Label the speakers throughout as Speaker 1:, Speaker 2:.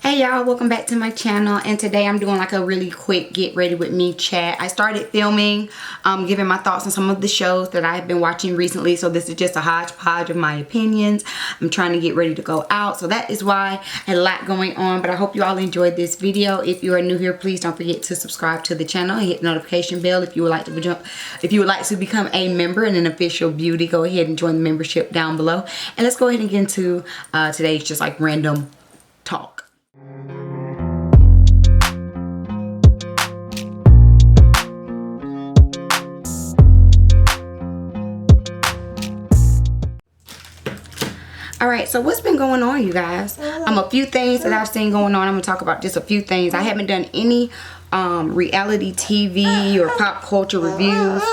Speaker 1: Hey y'all, welcome back to my channel, and today I'm doing like a really quick get ready with me chat. I started filming, giving my thoughts on some of the shows that I've been watching recently, so this is just a hodgepodge of my opinions. I'm trying to get ready to go out, so that is why I had a lot going on, but I hope you all enjoyed this video. If you are new here, please don't forget to subscribe to the channel and hit the notification bell. If you would like to become a member and an official beauty, go ahead and join the membership down below. And let's go ahead and get into today's just like random talk. Alright, so what's been going on, you guys? A few things that I've seen going on. I'm going to talk about just a few things. I haven't done any reality TV or pop culture reviews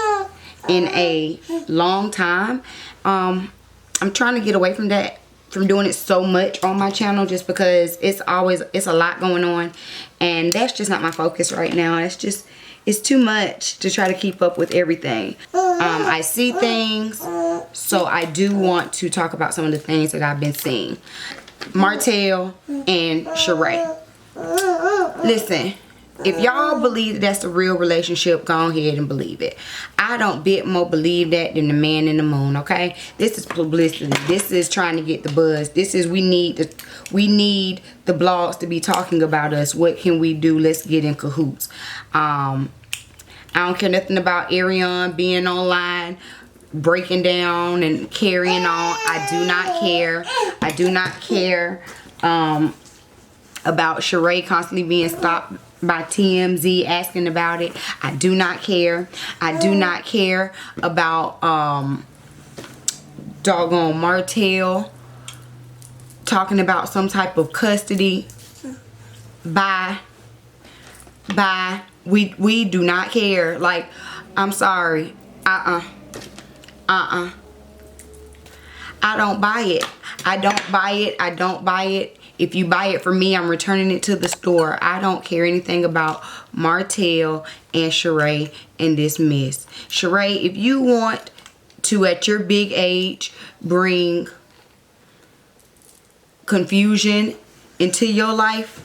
Speaker 1: in a long time. I'm trying to get away from that, from doing it so much on my channel, just because it's a lot going on, and that's just not my focus right now. It's too much to try to keep up with everything. I see things, so I do want to talk about some of the things that I've been seeing. Martell and Sheree. Listen, if y'all believe that's a real relationship, go ahead and believe it. I don't bit more believe that than the man in the moon, okay? This is publicity. This is trying to get the buzz. This is we need the blogs to be talking about us. What can we do? Let's get in cahoots. I don't care nothing about Ariane being online, breaking down and carrying on. I do not care. I do not care about Sheree constantly being stopped by TMZ asking about it. I do not care. I do not care about doggone Martell talking about some type of custody. Bye. We do not care. Like, I'm sorry. I don't buy it. I don't buy it. I don't buy it. If you buy it for me, I'm returning it to the store. I don't care anything about Martell and Sheree and this mess. Sheree, if you want to, at your big age, bring confusion into your life,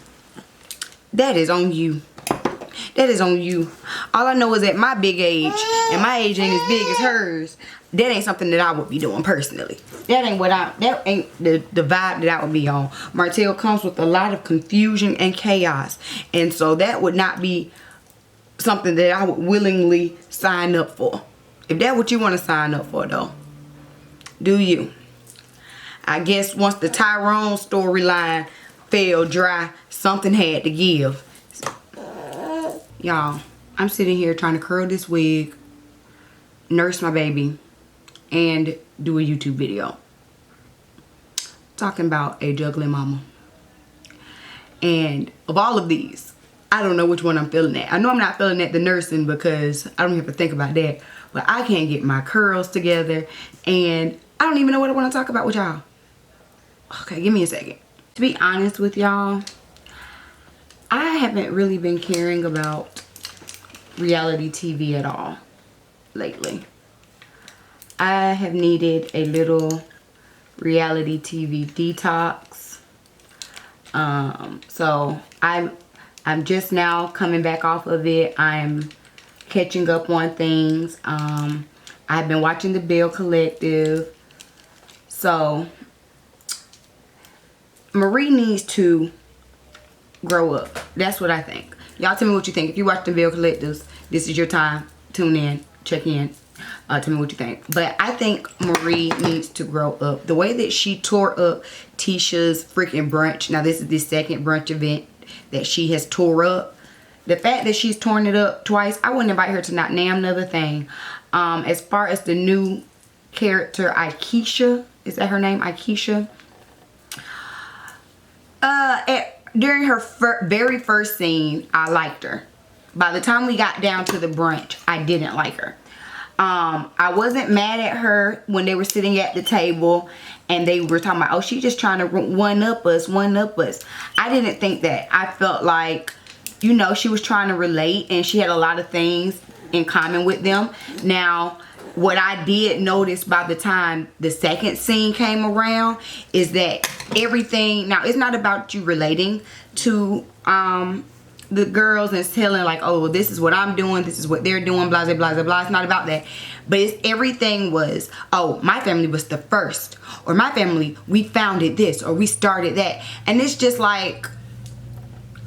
Speaker 1: that is on you. That is on you. All I know is at my big age, and my age ain't as big as hers, that ain't something that I would be doing personally. That ain't the vibe that I would be on. Martell comes with a lot of confusion and chaos, and so that would not be something that I would willingly sign up for. If that's what you want to sign up for, though, do you. I guess once the Tyrone storyline fell dry, something had to give. Y'all, I'm sitting here trying to curl this wig, nurse my baby, and do a YouTube video talking about a juggling mama. And of all of these, I don't know which one I'm feeling at. I know I'm not feeling at the nursing because I don't have to think about that, but I can't get my curls together, and I don't even know what I want to talk about with y'all. Okay, give me a second. To be honest with y'all, I haven't really been caring about reality TV at all lately. I have needed a little reality TV detox. So I'm just now coming back off of it. I'm catching up on things. I've been watching the Belle Collective. So Marie needs to grow up. That's what I think. Y'all tell me what you think. If you watch the Belle Collectives, this is your time. Tune in, check in, tell me what you think. But I think Marie needs to grow up. The way that she tore up Tisha's freaking brunch. Now this is the second brunch event that she has tore up. The fact that she's torn it up twice, I wouldn't invite her to not name another thing. As far as the new character, Akeisha, is that her name, Akeisha? During her very first scene, I liked her. By the time we got down to the brunch, I didn't like her. I wasn't mad at her when they were sitting at the table and they were talking about, oh, she's just trying to one-up us. I didn't think that. I felt like, you know, she was trying to relate, and she had a lot of things in common with them. Now, what I did notice by the time the second scene came around is that everything, now it's not about you relating to the girls and telling like, oh, this is what I'm doing, this is what they're doing, blah blah blah blah. It's not about that, but it's everything was, oh, my family was the first, or my family, we founded this, or we started that. And it's just like,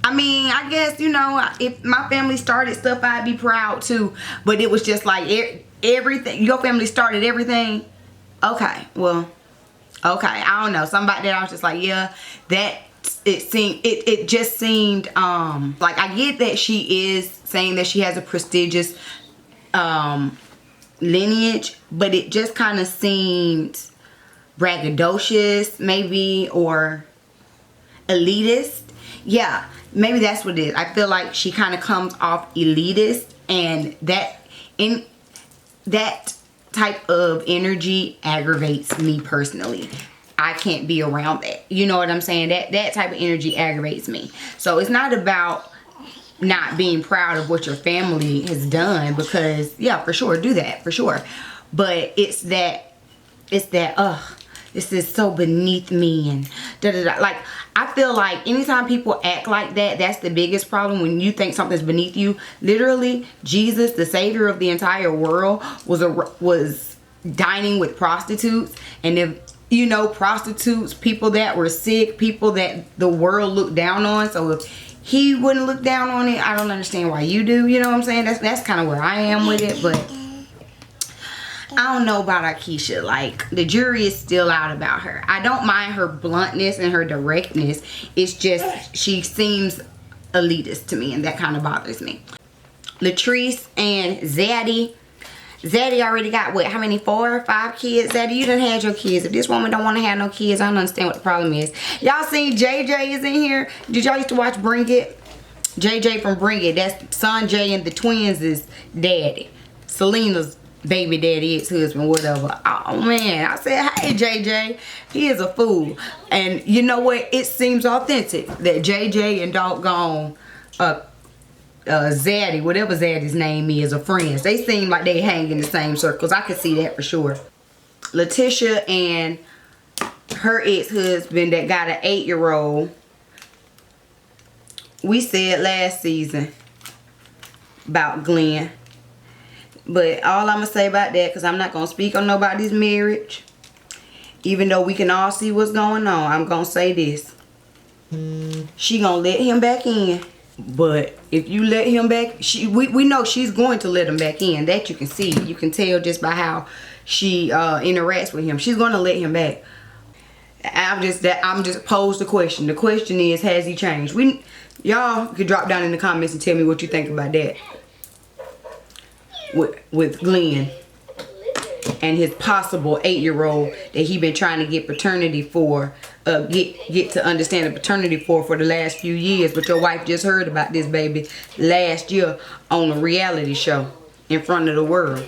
Speaker 1: I mean, I guess, you know, if my family started stuff, I'd be proud too. But it was just like everything, your family started everything. Okay, well, okay, I don't know, something about that I was just like, yeah, that it just seemed like, I get that she is saying that she has a prestigious lineage, but it just kind of seemed braggadocious maybe, or elitist. Yeah, maybe that's what it is. I feel like she kind of comes off elitist, and that type of energy aggravates me personally. I can't be around that. You know what I'm saying? That type of energy aggravates me. So it's not about not being proud of what your family has done, because yeah, for sure, do that, for sure. But it's that this is so beneath me and da da da. Like, I feel like anytime people act like that, that's the biggest problem. When you think something's beneath you, literally, Jesus, the savior of the entire world, was dining with prostitutes. And if you know, prostitutes, people that were sick, people that the world looked down on. So if he wouldn't look down on it, I don't understand why you do. You know what I'm saying? That's kind of where I am with it. But I don't know about Akeisha. Like, the jury is still out about her. I don't mind her bluntness and her directness. It's just she seems elitist to me, and that kind of bothers me. Latrice and Zaddy. Zaddy already got, what, how many, 4 or 5 kids? Zaddy, you done had your kids. If this woman don't want to have no kids, I don't understand what the problem is. Y'all seen JJ is in here? Did y'all used to watch Bring It? JJ from Bring It. That's Sanjay and the twins' daddy. Selena's baby daddy, ex-husband, whatever. Oh man, I said, hey JJ, he is a fool. And you know what? It seems authentic that JJ and doggone Zaddy, whatever Zaddy's name is, are friends. They seem like they hang in the same circles. I can see that for sure. Letitia and her ex-husband that got an 8-year-old. We said last season about Glenn. But all I'm going to say about that, because I'm not going to speak on nobody's marriage, even though we can all see what's going on, I'm going to say this. She going to let him back in. But if you let him back, we know she's going to let him back in. That you can see. You can tell just by how she interacts with him. She's going to let him back. I'm just posed the question. The question is, has he changed? Y'all could drop down in the comments and tell me what you think about that. With Glenn and his possible 8-year-old that he been trying to get paternity for, get to understand the paternity for the last few years. But your wife just heard about this baby last year on a reality show in front of the world.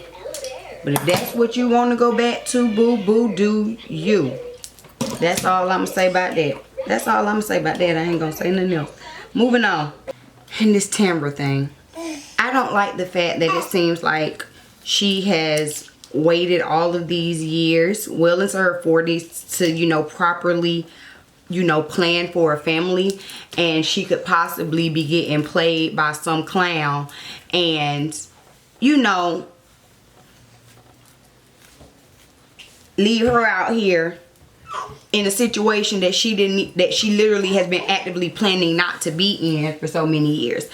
Speaker 1: But if that's what you want to go back to, boo, do you. That's all I'm going to say about that. That's all I'm going to say about that. I ain't going to say nothing else. Moving on. And this Tambra thing. I don't like the fact that it seems like she has waited all of these years, well into her 40s, to, you know, properly, you know, plan for a family. And she could possibly be getting played by some clown. And, you know, leave her out here in a situation that she literally has been actively planning not to be in for so many years.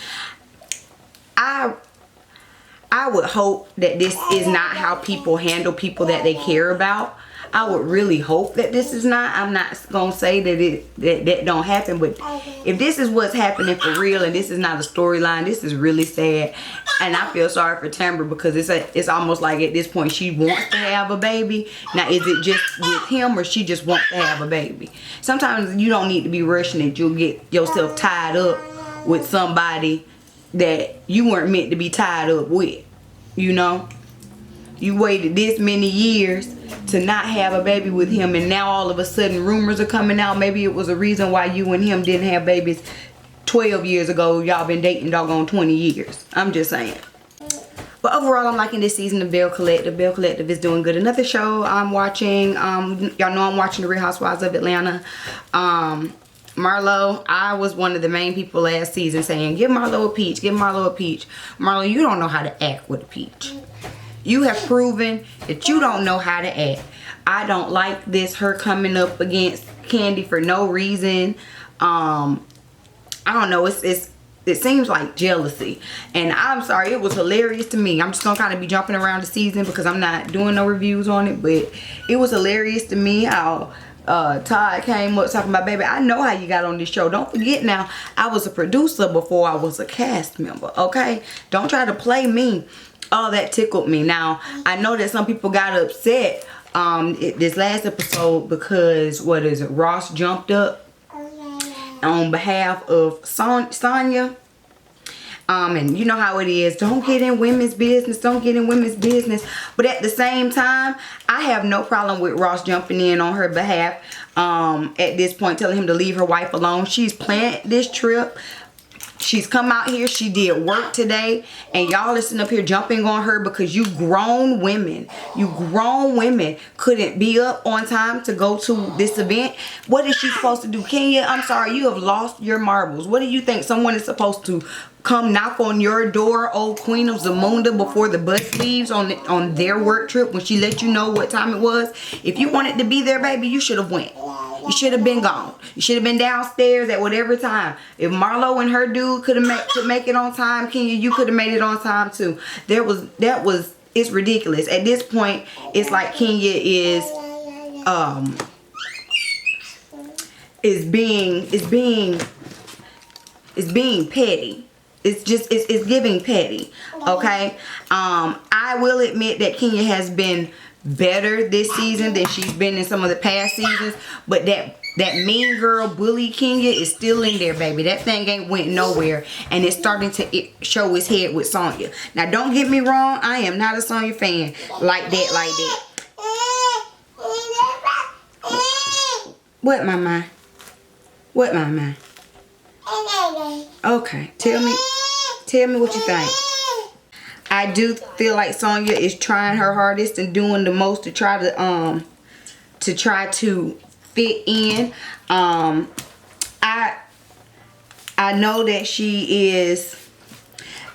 Speaker 1: I would hope that this is not how people handle people that they care about. I would really hope that this is not. I'm not gonna say that that don't happen, but if this is what's happening for real and this is not a storyline, this is really sad. And I feel sorry for Tambra, because it's almost like at this point she wants to have a baby. Now, is it just with him, or she just wants to have a baby? Sometimes you don't need to be rushing it. You'll get yourself tied up with somebody that you weren't meant to be tied up with. You know, you waited this many years to not have a baby with him, and now all of a sudden rumors are coming out. Maybe it was a reason why you and him didn't have babies 12 years ago. Y'all been dating doggone 20 years. I'm just saying. But overall, I'm liking this season of Belle Collective. Belle Collective is doing good. Another show I'm watching, y'all know I'm watching The Real Housewives of Atlanta. Marlo, I was one of the main people last season saying, give Marlo a peach, give Marlo a peach. Marlo, you don't know how to act with a peach. You have proven that you don't know how to act. I don't like this, her coming up against Candy for no reason. I don't know, it seems like jealousy, and I'm sorry, it was hilarious to me. I'm just gonna kind of be jumping around the season because I'm not doing no reviews on it, but it was hilarious to me how Todd came up talking about, baby, I know how you got on this show. Don't forget now, I was a producer before I was a cast member, okay? Don't try to play me. Oh, that tickled me. Now, I know that some people got upset this last episode because, what is it, Ross jumped up on behalf of Sonya. And you know how it is. Don't get in women's business. Don't get in women's business. But at the same time, I have no problem with Ross jumping in on her behalf. At this point, telling him to leave her wife alone. She's planned this trip. She's come out here. She did work today. And y'all are sitting up here jumping on her because you grown women couldn't be up on time to go to this event. What is she supposed to do? Kenya, I'm sorry, you have lost your marbles. What do you think? Someone is supposed to come knock on your door, old Queen of Zamunda, before the bus leaves on their work trip when she let you know what time it was? If you wanted to be there, baby, you should have went. You should have been gone. You should have been downstairs at whatever time. If Marlo and her dude could make it on time, Kenya, you could have made it on time too. It's ridiculous. At this point, it's like Kenya is being petty. It's giving petty. Okay. I will admit that Kenya has been better this season than she's been in some of the past seasons, but that mean girl bully Kenya is still in there, baby. That thing ain't went nowhere, and it's starting to show its head with Sonya. Now, don't get me wrong, I am not a Sonya fan like that. What, mama? What, mama? Okay, tell me what you think. I do feel like Sonya is trying her hardest and doing the most to try to fit in. I know that she is.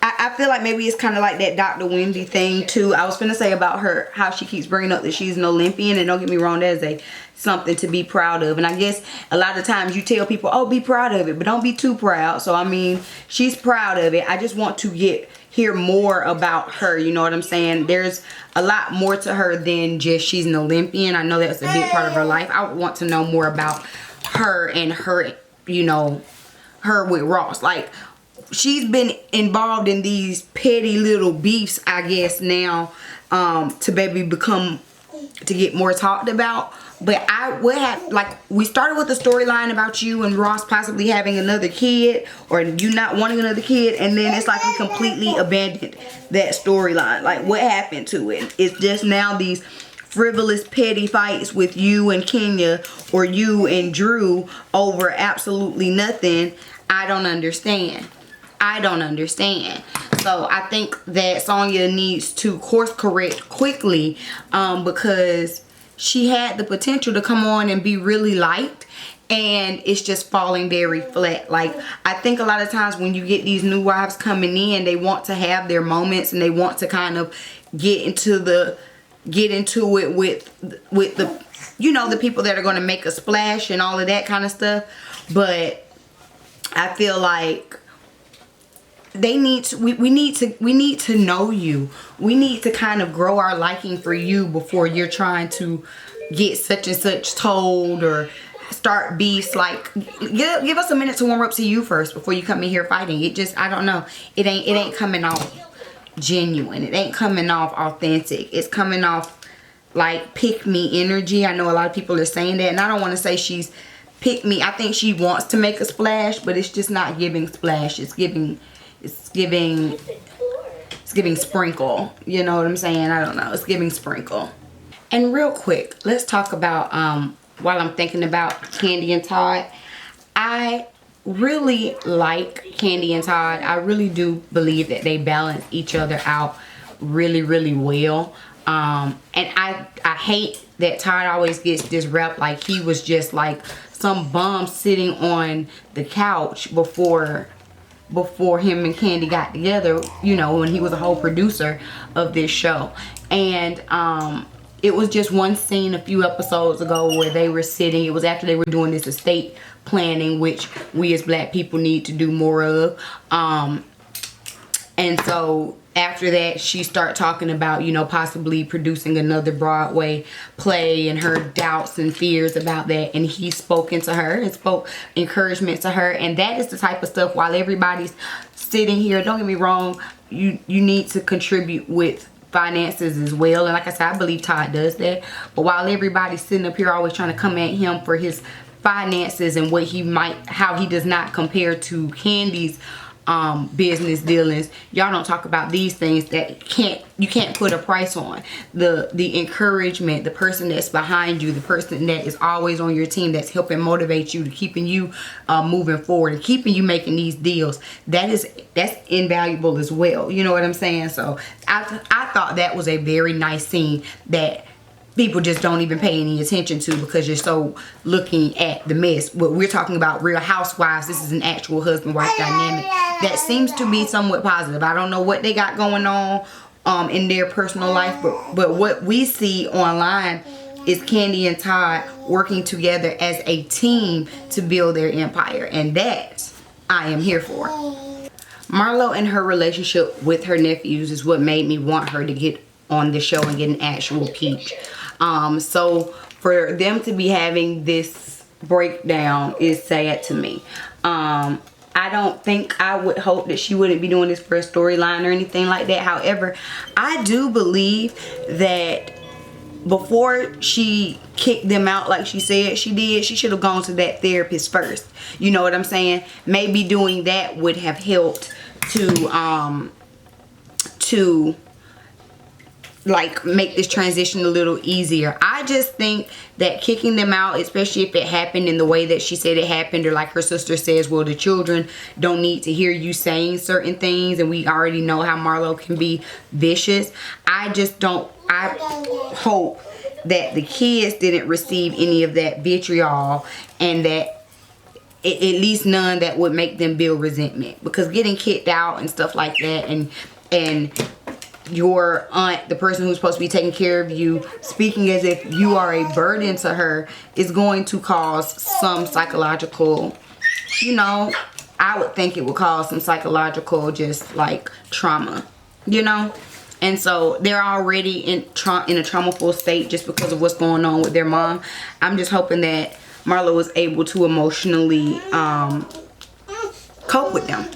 Speaker 1: I feel like maybe it's kind of like that Dr. Wendy thing too. I was finna say about her how she keeps bringing up that she's an Olympian, and don't get me wrong, that is something to be proud of. And I guess a lot of times you tell people, oh, be proud of it, but don't be too proud. So I mean, she's proud of it. I just want to hear more about her, you know what I'm saying? There's a lot more to her than just she's an Olympian. I know that's a big part of her life. I want to know more about her and her, you know, her with Ross. Like, she's been involved in these petty little beefs, I guess, now, to get more talked about. But we started with the storyline about you and Ross possibly having another kid, or you not wanting another kid, and then it's like we completely abandoned that storyline. Like, what happened to it? It's just now these frivolous petty fights with you and Kenya, or you and Drew, over absolutely nothing. I don't understand. So I think that Sonya needs to course correct quickly, because she had the potential to come on and be really liked, and it's just falling very flat. Like, I think a lot of times when you get these new wives coming in, they want to have their moments and they want to kind of get into it with the, you know, the people that are going to make a splash and all of that kind of stuff. But I feel like we need to know you. We need to kind of grow our liking for you before you're trying to get such and such told or start beefs. Like, give us a minute to warm up to you first before you come in here fighting. It just, I don't know, it ain't coming off genuine. It ain't coming off authentic. It's coming off like pick me energy. I know a lot of people are saying that, and I don't want to say she's pick me. I think she wants to make a splash, but it's just not giving splash. It's giving sprinkle. You know what I'm saying? I don't know. It's giving sprinkle. And real quick, let's talk about, while I'm thinking about Kandi and Todd, I really like Kandi and Todd. I really do believe that they balance each other out really, really well. And I hate that Todd always gets this rep like he was just like some bum sitting on the couch before him and Candy got together, you know, when he was a whole producer of this show. And it was just one scene a few episodes ago where they were sitting. It was after they were doing this estate planning, which we as black people need to do more of. And so after that, she started talking about, you know, possibly producing another Broadway play and her doubts and fears about that. And he spoke into her and spoke encouragement to her. And that is the type of stuff, while everybody's sitting here, don't get me wrong, you need to contribute with finances as well. And like I said, I believe Todd does that. But while everybody's sitting up here always trying to come at him for his finances and how he does not compare to Candy's business dealings, y'all don't talk about these things that you can't put a price on. The encouragement, the person that's behind you, the person that is always on your team, that's helping motivate you, to keeping you moving forward and keeping you making these deals, that's invaluable as well. You know what I'm saying? So I thought that was a very nice scene that people just don't even pay any attention to because you're so looking at the mess. But we're talking about Real Housewives. This is an actual husband-wife dynamic that seems to be somewhat positive. I don't know what they got going on in their personal life, but what we see online is Candy and Todd working together as a team to build their empire, and that I am here for. Marlo and her relationship with her nephews is what made me want her to get on the show and get an actual peach. So for them to be having this breakdown is sad to me. I don't think, I would hope that she wouldn't be doing this for a storyline or anything like that. However, I do believe that before she kicked them out like she said she did, she should have gone to that therapist first. You know what I'm saying? Maybe doing that would have helped to like make this transition a little easier. I just think that kicking them out, especially if it happened in the way that she said it happened, or like her sister says, well, the children don't need to hear you saying certain things, and we already know how Marlo can be vicious. I hope that the kids didn't receive any of that vitriol, and that at least none that would make them build resentment, because getting kicked out and stuff like that, and your aunt, the person who's supposed to be taking care of you, speaking as if you are a burden to her, is going to cause some psychological, you know, I would think it would cause some psychological just like trauma, you know. And so they're already in a traumaful state just because of what's going on with their mom. I'm just hoping that Marlo was able to emotionally cope with them.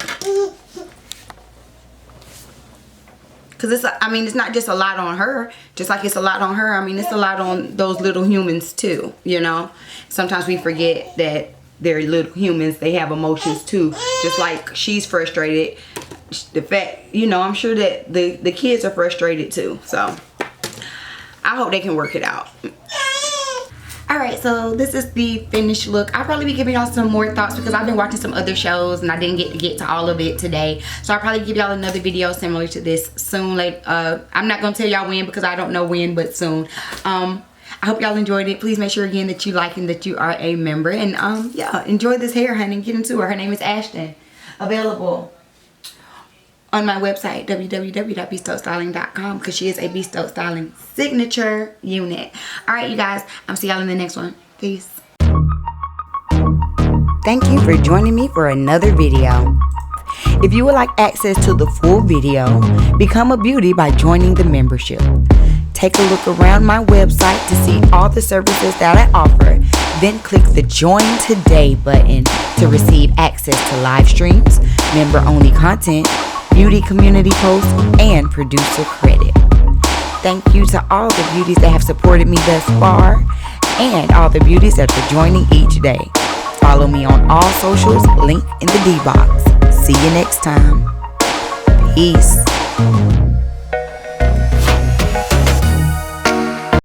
Speaker 1: Because it's not just a lot on her. Just like it's a lot on her, I mean, it's a lot on those little humans too, you know. Sometimes we forget that they're little humans. They have emotions too. Just like she's frustrated. The fact, you know, I'm sure that the kids are frustrated too. So I hope they can work it out. Alright, so this is the finished look. I'll probably be giving y'all some more thoughts because I've been watching some other shows and I didn't get to all of it today. So I'll probably give y'all another video similar to this soon. I'm not going to tell y'all when because I don't know when, but soon. I hope y'all enjoyed it. Please make sure again that you like and that you are a member. And yeah, enjoy this hair, honey. Get into her. Her name is Ashton. Available on my website, www.BeestokesStyling.com, because she is a Bee Stokes Styling signature unit. Alright, you guys, I'll see y'all in the next one. Peace. Thank you for joining me for another video. If you would like access to the full video, become a beauty by joining the membership. Take a look around my website to see all the services that I offer. Then click the Join Today button to receive access to live streams, member-only content, beauty community posts, and producer credit. Thank you to all the beauties that have supported me thus far, and all the beauties that are joining each day. Follow me on all socials, link in the D box. See you next time. Peace.